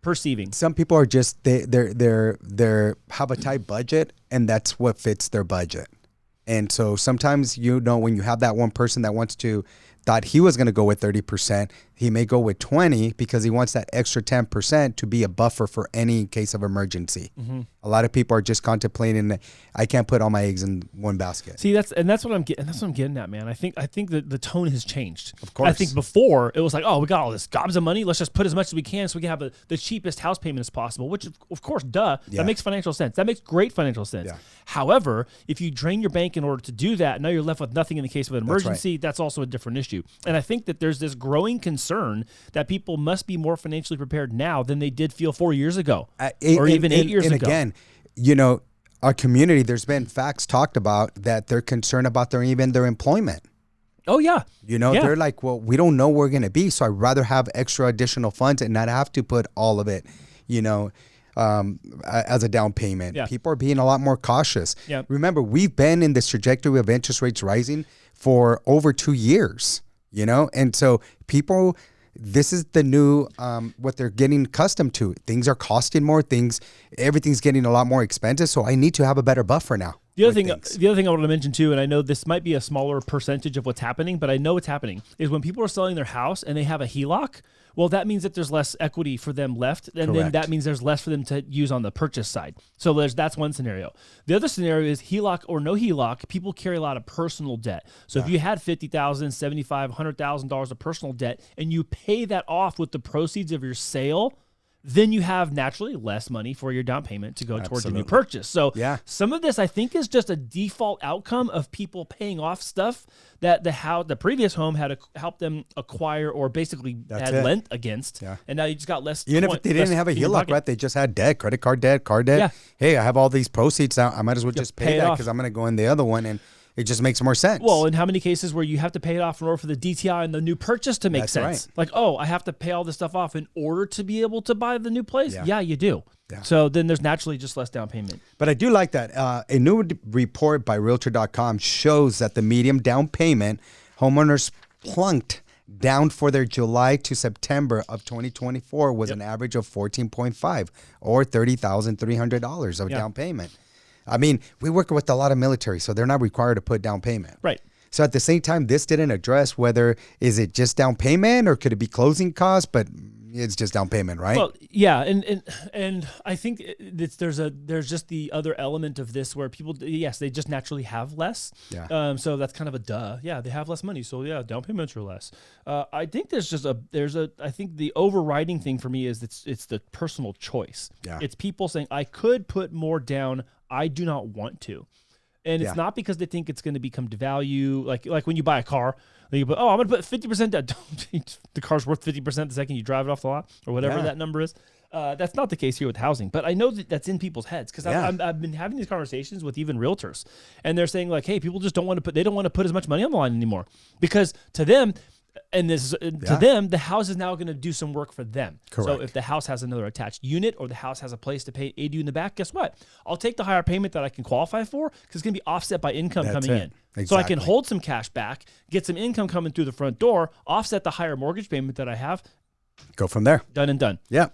perceiving? Some people are just they have a tight budget, and that's what fits their budget. And so sometimes when you have that one person that thought he was going to go with 30%, he may go with 20 because he wants that extra 10% to be a buffer for any case of emergency. Mm-hmm. A lot of people are just contemplating, I can't put all my eggs in one basket. See, that's what I'm getting at, man. I think that the tone has changed. Of course. I think before it was like, oh, we got all this gobs of money, let's just put as much as we can so we can have the cheapest house payment as possible, which of course, that makes financial sense. That makes great financial sense. Yeah. However, if you drain your bank in order to do that, now you're left with nothing in the case of an emergency. That's also a different issue. And I think that there's this growing concern that people must be more financially prepared now than they did feel 4 years ago, or even 8 years ago. And again, our community, there's been facts talked about that they're concerned about their employment. Oh, yeah. They're like, well, we don't know where we're going to be, so I'd rather have extra additional funds and not have to put all of it, as a down payment. Yeah. People are being a lot more cautious. Yeah. Remember, we've been in this trajectory of interest rates rising for over 2 years, and so people, this is the new, what they're getting accustomed to. Things are costing more, everything's getting a lot more expensive, so I need to have a better buffer now. The other thing I want to mention too, and I know this might be a smaller percentage of what's happening, but I know it's happening, is when people are selling their house and they have a HELOC, well, that means that there's less equity for them left, and then that means there's less for them to use on the purchase side. So that's one scenario. The other scenario is HELOC or no HELOC, people carry a lot of personal debt. So if you had $50,000, $75,000, $100,000 of personal debt, and you pay that off with the proceeds of your sale, then you have naturally less money for your down payment to go towards a new purchase. So some of this, I think, is just a default outcome of people paying off stuff that the previous home had to help them acquire or basically had lent against. Yeah. And now you just got less. Even if they didn't have a HELOC, right? They just had debt, credit card debt, car debt. Yeah. Hey, I have all these proceeds now. I might as well just pay that because I'm going to go in the other one and it just makes more sense. Well, in how many cases where you have to pay it off in order for the DTI and the new purchase to make sense? Right. Like, oh, I have to pay all this stuff off in order to be able to buy the new place? Yeah, you do. Yeah. So then there's naturally just less down payment. But I do like that. A new report by Realtor.com shows that the median down payment homeowners plunked down for their July to September of 2024 was an average of 14.5 or $30,300 of down payment. I mean, we work with a lot of military, so they're not required to put down payment. Right. So at the same time, this didn't address whether is it just down payment or could it be closing costs, but it's just down payment, right? Well, yeah, and I think there's just the other element of this where people, yes, they just naturally have less. Yeah. So that's kind of a duh. Yeah, they have less money, so yeah, down payments are less. I think I think the overriding thing for me is it's the personal choice. Yeah. It's people saying I could put more down. I do not want to. And it's not because they think it's going to become devalue. Like when you buy a car, you put, I'm going to put 50% down. The car's worth 50% the second you drive it off the lot or whatever that number is. That's not the case here with housing, but I know that's in people's heads because I've been having these conversations with even realtors, and they're saying like, hey, people just don't want to put as much money on the line anymore because to them, to them, the house is now going to do some work for them. Correct. So if the house has another attached unit or the house has a place to pay aid you in the back, guess what? I'll take the higher payment that I can qualify for because it's going to be offset by income coming in. Exactly. So I can hold some cash back, get some income coming through the front door, offset the higher mortgage payment that I have. Go from there. Done and done. Yeah.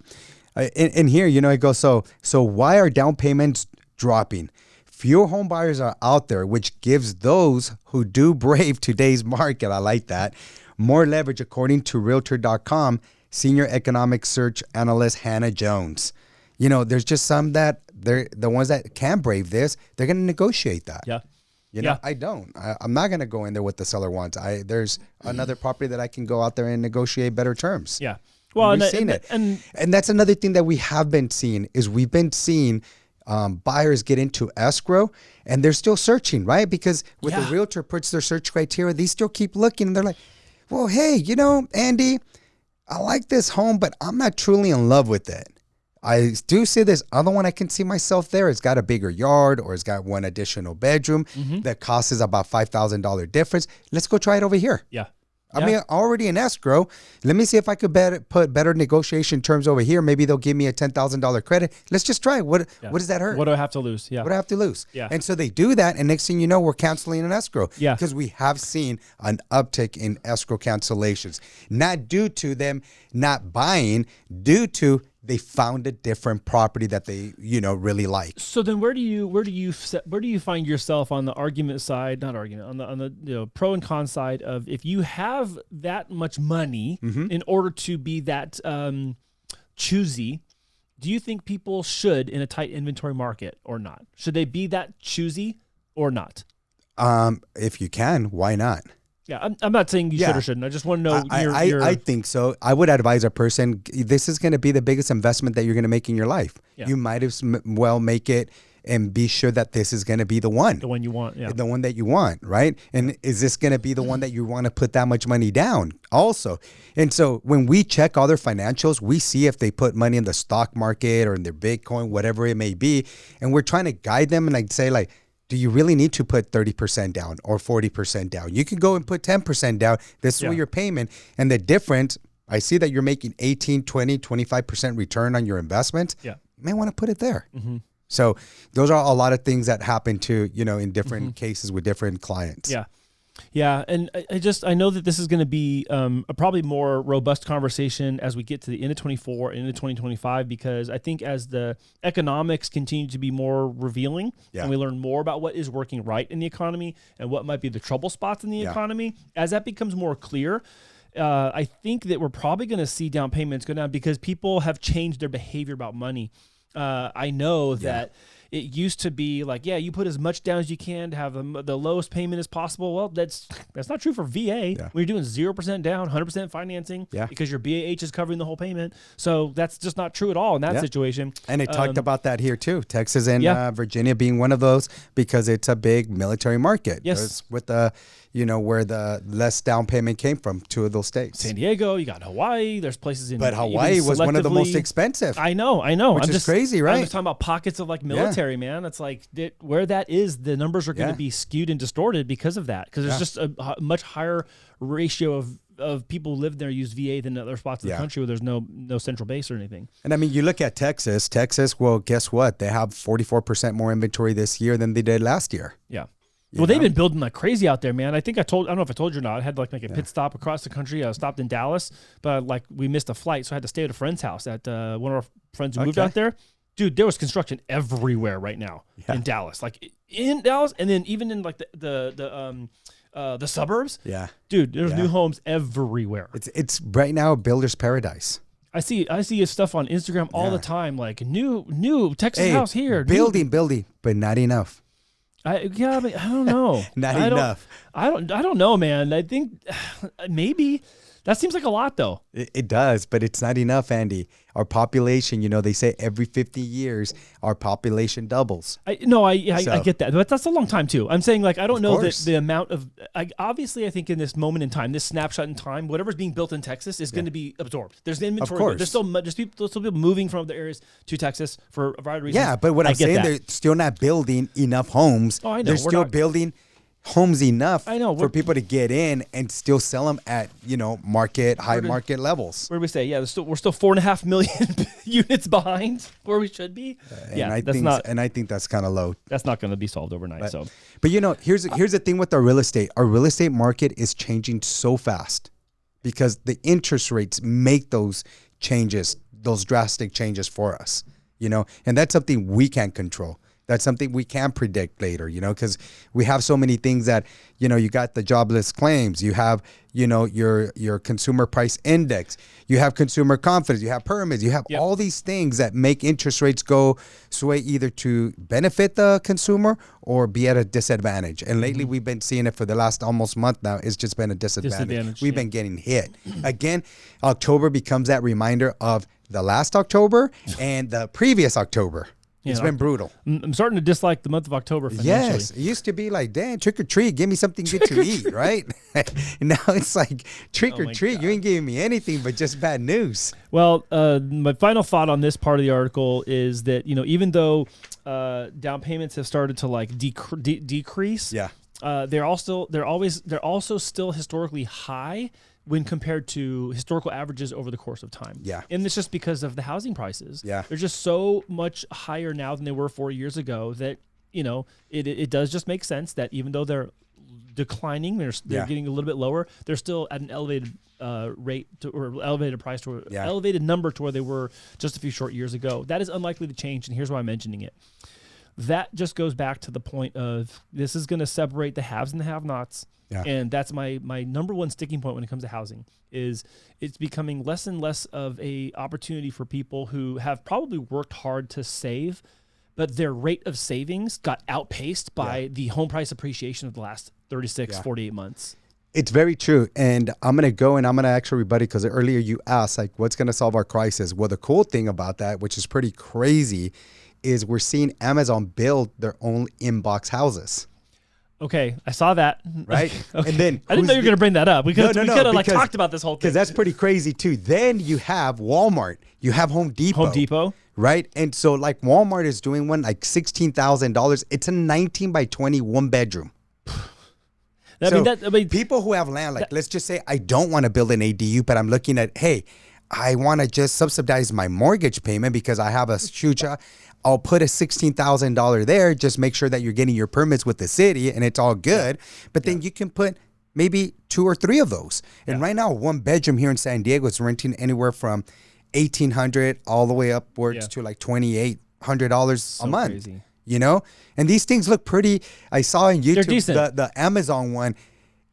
And here, it goes, so why are down payments dropping? Fewer home buyers are out there, which gives those who do brave today's market, I like that, more leverage, according to Realtor.com senior economic search analyst Hannah Jones. There's just some that they're the ones that can brave this. They're going to negotiate that. Yeah. I don't. I'm not going to go in there what the seller wants. There's another property that I can go out there and negotiate better terms. Yeah. Well, we've seen it. And that's another thing that we have been seeing is we've been seeing buyers get into escrow and they're still searching, right? Because with the realtor puts their search criteria, they still keep looking and they're like, well, hey, Andy, I like this home, but I'm not truly in love with it. I do see this other one I can see myself there. It's got a bigger yard or it's got one additional bedroom. That cost is about $5,000 difference. Let's go try it over here. Yeah. I mean, already in escrow. Let me see if I could put better negotiation terms over here. Maybe they'll give me a $10,000 credit. Let's just try it. What does that hurt? What do I have to lose? Yeah. What do I have to lose? Yeah. And so they do that, and next thing you know, we're canceling an escrow. Yeah. Because we have seen an uptick in escrow cancellations, not due to them not buying, due to they found a different property that they, really like. So then where do you find yourself on the argument side, not argument, on the pro and con side of if you have that much money in order to be that choosy, do you think people should in a tight inventory market or not? Should they be that choosy or not? If you can, why not? Yeah, I'm not saying you should or shouldn't. I just want to know. I think so. I would advise a person, this is going to be the biggest investment that you're going to make in your life. Yeah. You might as well make it and be sure that this is going to be the one. The one you want, yeah. The one that you want, right? And is this going to be the one that you want to put that much money down also? And so when we check all their financials, we see if they put money in the stock market or in their Bitcoin, whatever it may be. And we're trying to guide them. And I'd say like, do you really need to put 30% down or 40% down? You can go and put 10% down. This is what your payment. And the difference, I see that you're making 18, 20, 25% return on your investment. Yeah. You may want to put it there. So those are a lot of things that happen to, in different cases with different clients. Yeah. Yeah, and I know that this is going to be a probably more robust conversation as we get to the end of 24 and into 2025, because I think as the economics continue to be more revealing and we learn more about what is working right in the economy and what might be the trouble spots in the economy, as that becomes more clear, I think that we're probably going to see down payments go down because people have changed their behavior about money. I know that it used to be like, you put as much down as you can to have the lowest payment as possible. Well, that's not true for VA. When you're doing 0% down, 100% financing, because your BAH is covering the whole payment. So that's just not true at all in that situation. And they talked about that here too. Texas and Virginia being one of those, because it's a big military market. Yes. With the, where the less down payment came from, 2 of those states. San Diego, you got Hawaii. There's places in. But Hawaii was one of the most expensive. I know. Which is crazy, right? I'm just talking about pockets of like military, man. It's like where that is, the numbers are going to be skewed and distorted because of that. Because there's just a much higher ratio of people who live there use VA than other spots in the country where there's no central base or anything. And I mean, you look at Texas, well, guess what? They have 44% more inventory this year than they did last year. Yeah. Well, they've been building like crazy out there, man. I don't know if I told you or not. I had to like make a pit stop across the country. I stopped in Dallas, but like we missed a flight, so I had to stay at a friend's house one of our friends who moved out there. Dude, there was construction everywhere right now in Dallas, like in Dallas, and then even in like the suburbs. Yeah, dude, there's new homes everywhere. It's right now a builder's paradise. I see his stuff on Instagram all the time, like new Texas house here, building, but not enough. I don't know. Enough. I don't know, man. I think maybe that seems like a lot, though. It does, but it's not enough, Andy. Our population, they say every 50 years, our population doubles. I get that, but that's a long time too. I'm saying like, I don't know that the amount of, obviously I think in this moment in time, this snapshot in time, whatever's being built in Texas is going to be absorbed. There's the inventory. Of course. There's still people moving from other areas to Texas for a variety of reasons. Yeah, but what I'm saying, they're still not building enough homes. Oh, I know. They're still building homes enough for people to get in and still sell them at high market levels. What do we say? Yeah, we're still 4.5 million units behind where we should be. I think that's kind of low. That's not going to be solved overnight. But here's the thing with our real estate. Our real estate market is changing so fast because the interest rates make those changes, those drastic changes for us. And that's something we can't control. That's something we can predict later, because we have so many things that, you got the jobless claims, you have, your consumer price index, you have consumer confidence, you have permits, you have all these things that make interest rates go sway either to benefit the consumer or be at a disadvantage. And lately we've been seeing it for the last almost month now. It's just been a disadvantage. We've been getting hit. Again, October becomes that reminder of the last October and the previous October. It's been brutal. I'm starting to dislike the month of October financially. Yes. It used to be like, damn, trick or treat, give me something good to eat, right? Now it's like, trick or treat, God. You ain't giving me anything but just bad news. Well, my final thought on this part of the article is that, even though down payments have started to like decrease, they're also still historically high when compared to historical averages over the course of time. Yeah. And it's just because of the housing prices. Yeah. They're just so much higher now than they were 4 years ago that, it does just make sense that even though they're declining, they're getting a little bit lower, they're still at an elevated rate or elevated price to elevated number to where they were just a few short years ago. That is unlikely to change, and here's why I'm mentioning it. That just goes back to the point of this is going to separate the haves and the have-nots. Yeah. And that's my number one sticking point when it comes to housing is it's becoming less and less of a opportunity for people who have probably worked hard to save, but their rate of savings got outpaced by the home price appreciation of the last 36, 48 months. It's very true. And I'm going to go and I'm going to actually rebut it because earlier you asked, like, what's going to solve our crisis? Well, the cool thing about that, which is pretty crazy, is we're seeing Amazon build their own inbox houses. Okay, I saw that. Right? Okay. And then I didn't know you were going to bring that up. We could have like talked about this whole thing. Because that's pretty crazy too. Then you have Walmart. You have Home Depot. Right? And so like Walmart is doing one like $16,000. It's a 19 by 20 one bedroom. People who have land, like let's just say I don't want to build an ADU, but I'm looking at, hey, I want to just subsidize my mortgage payment because I have a huge, I'll put a $16,000 there. Just make sure that you're getting your permits with the city and it's all good. But then you can put maybe 2 or 3 of those. And right now, 1 bedroom here in San Diego is renting anywhere from $1,800 all the way upwards to like $2,800 a month. Crazy. You know, and these things look pretty. I saw on YouTube the Amazon one,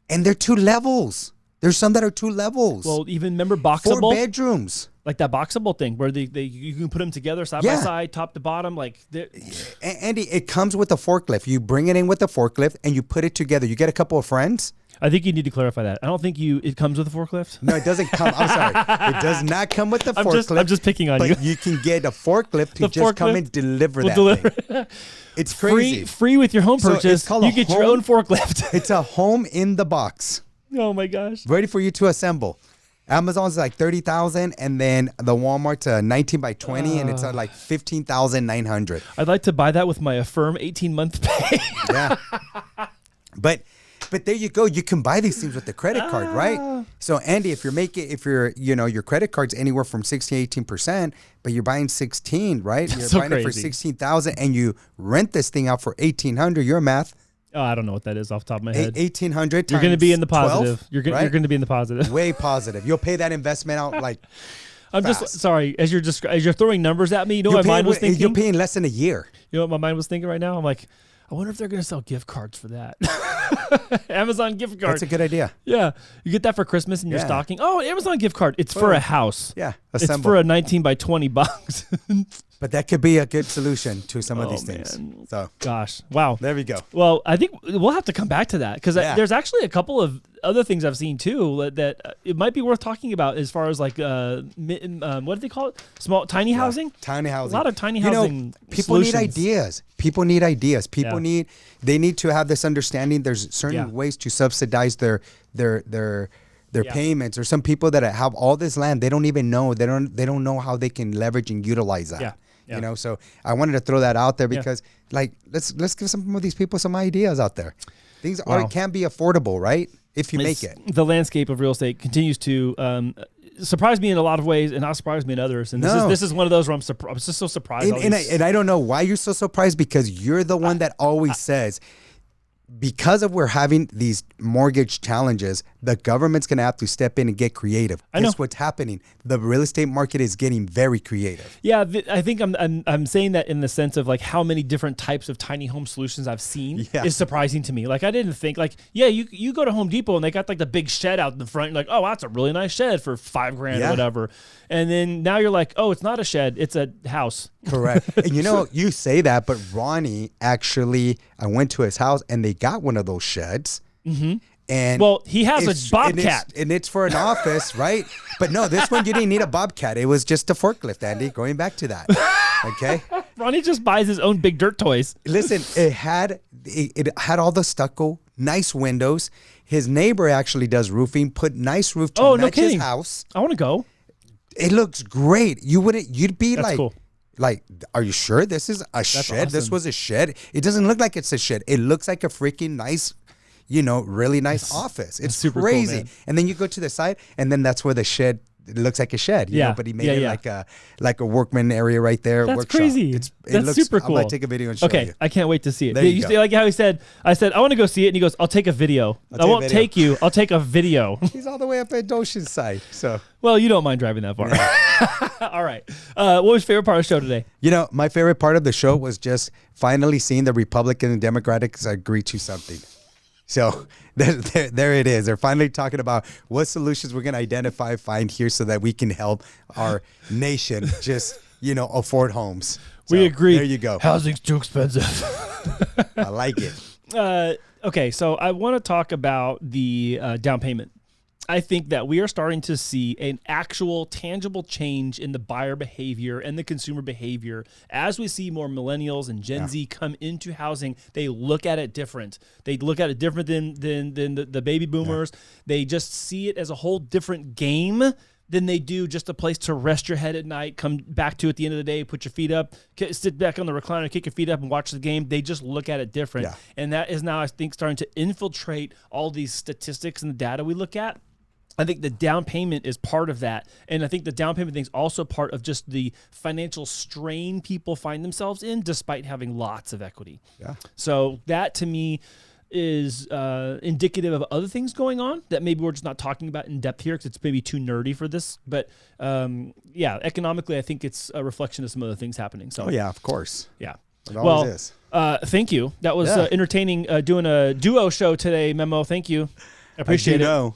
and they're 2 levels. There's some that are 2 levels. Well, even remember Boxable? 4 bedrooms. Like that Boxable thing where you can put them together side by side, top to bottom. Like, Andy, it comes with a forklift. You bring it in with a forklift and you put it together. You get a couple of friends. I think you need to clarify that. I don't think it comes with a forklift. No, it doesn't come. I'm sorry. It does not come with the forklift. I'm just picking on you. But you can get a forklift to just come and deliver that thing. It's crazy. Free with your home purchase. You get your own forklift. It's a home in the box. Oh my gosh. Ready for you to assemble. Amazon's like $30,000, and then the Walmart's 19 by 20, and it's like $15,900. I'd like to buy that with my Affirm 18-month pay. Yeah. But there you go. You can buy these things with the credit card, right? So Andy, if your credit card's anywhere from 16 to 18%, but you're buying 16, right? You're so buying crazy. it for 16,000, and you rent this thing out for 1,800. Your math. Oh, I don't know what that is off the top of my head. 1,800. You're going to be in the positive. 12, you're going to be in the positive. Way positive. You'll pay that investment out like. I'm fast. Just sorry as you're throwing numbers at me. You know what my mind was thinking? You're paying less than a year. You know what my mind was thinking right now? I'm like, I wonder if they're going to sell gift cards for that. Amazon gift card. That's a good idea. Yeah. You get that for Christmas in your stocking. Oh, Amazon gift card. It's for a house. Yeah. It's for a 19 by 20 box. But that could be a good solution to some of these things. Man. So, gosh, wow. There we go. Well, I think we'll have to come back to that because there's actually a couple of other things I've seen too that it might be worth talking about as far as like what do they call it? Tiny housing. Tiny housing. A lot of tiny housing. People need ideas. People need ideas. They need to have this understanding. There's certain ways to subsidize their payments. Or some people that have all this land, they don't even know. They don't know how they can leverage and utilize that. Yeah. You know, so I wanted to throw that out there because let's give some of these people some ideas out there. Things can be affordable, right? If you make it. The landscape of real estate continues to surprise me in a lot of ways and not surprise me in others. And this is one of those where I'm just so surprised. And I don't know why you're so surprised, because you're the one that always says, because of we're having these mortgage challenges, the government's going to have to step in and get creative. That's what's happening. The real estate market is getting very creative. Yeah, I think I'm saying that in the sense of like how many different types of tiny home solutions I've seen is surprising to me. Like I didn't think you go to Home Depot and they got like the big shed out in the front. You're like, oh, that's a really nice shed for $5,000 or whatever. And then now you're like, oh, it's not a shed, it's a house. Correct. And you say that, but Ronnie actually, I went to his house and they got one of those sheds. Mm-hmm. And he has a Bobcat. And it's for an office, right? But no, this one you didn't need a Bobcat. It was just a forklift, Andy. Going back to that. Okay. Ronnie just buys his own big dirt toys. Listen, it had all the stucco, nice windows. His neighbor actually does roofing, put nice roof to match his house. I want to go. It looks great. You'd be That's like, cool. Like, are you sure this is a shed? Awesome. This was a shed. It doesn't look like it's a shed. It looks like a freaking nice, really nice office. It's super crazy. Cool, and then you go to the side, and then that's where the shed. It looks like a shed, you know, but he made it like a workman area right there. That's workshop. crazy. It That's looks, super cool. I might take a video and show you. I can't wait to see it. There you go. Like how he said, I said, I want to go see it. And he goes, I'll take a video. I won't take you. I'll take a video. He's all the way up at Oceanside. So, well, you don't mind driving that far. Yeah. All right. What was your favorite part of the show today? My favorite part of the show was just finally seeing the Republican and Democrats agree to something. So there it is. They're finally talking about what solutions we're going to find here so that we can help our nation just, afford homes. So, we agree. There you go. Housing's too expensive. I like it. Okay, so I want to talk about the down payment. I think that we are starting to see an actual tangible change in the buyer behavior and the consumer behavior as we see more millennials and Gen Z come into housing. They look at it different. They look at it different than the baby boomers. Yeah. They just see it as a whole different game than they do just a place to rest your head at night, come back to at the end of the day, put your feet up, sit back on the recliner, kick your feet up and watch the game. They just look at it different. Yeah. And that is now, I think, starting to infiltrate all these statistics and the data we look at. I think the down payment is part of that. And I think the down payment thing is also part of just the financial strain people find themselves in despite having lots of equity. Yeah. So that to me is indicative of other things going on that maybe we're just not talking about in depth here because it's maybe too nerdy for this. But yeah, economically, I think it's a reflection of some other things happening. So yeah, of course. Yeah. It always is. Thank you. That was entertaining doing a duo show today, Memo. Thank you. I appreciate it. Know.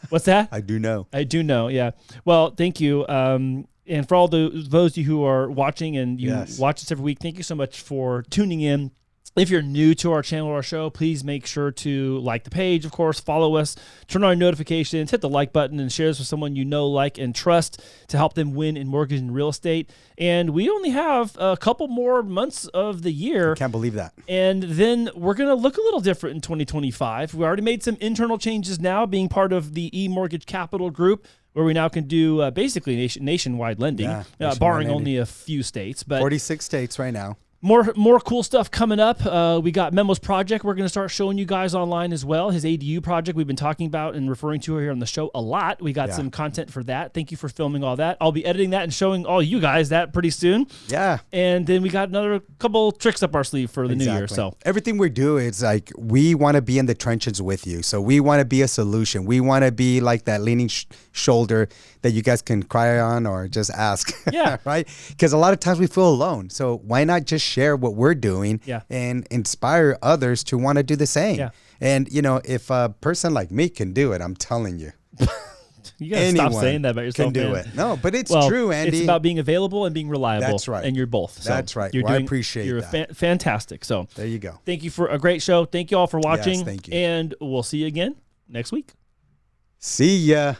What's that? I do know. I do know, yeah. Well, thank you. And for all those of you who are watching and you watch us every week, thank you so much for tuning in. If you're new to our channel or our show, please make sure to like the page, of course, follow us, turn on our notifications, hit the like button, and share this with someone you know, like, and trust to help them win in mortgage and real estate. And we only have a couple more months of the year. I can't believe that. And then we're going to look a little different in 2025. We already made some internal changes now, being part of the eMortgage Capital Group, where we now can do basically nationwide lending, barring only a few states. But 46 states right now. More cool stuff coming up. We got Memo's project we're going to start showing you guys online as well. His ADU project we've been talking about and referring to here on the show a lot. We got some content for that. Thank you for filming all that. I'll be editing that and showing all you guys that pretty soon. Yeah. And then we got another couple tricks up our sleeve for the new year. So everything we do is like we want to be in the trenches with you. So we want to be a solution. We want to be like that leaning shoulder that you guys can cry on or just ask. Yeah. Right? Because a lot of times we feel alone. So why not just share what we're doing and inspire others to want to do the same? Yeah. And, you know, if a person like me can do it, I'm telling you. You got to stop saying that about yourself, can do man. it. No, but it's true, Andy. It's about being available and being reliable. That's right. And you're both. So that's right. I appreciate you're that. You're fantastic. So there you go. Thank you for a great show. Thank you all for watching. Yes, thank you. And we'll see you again next week. See ya.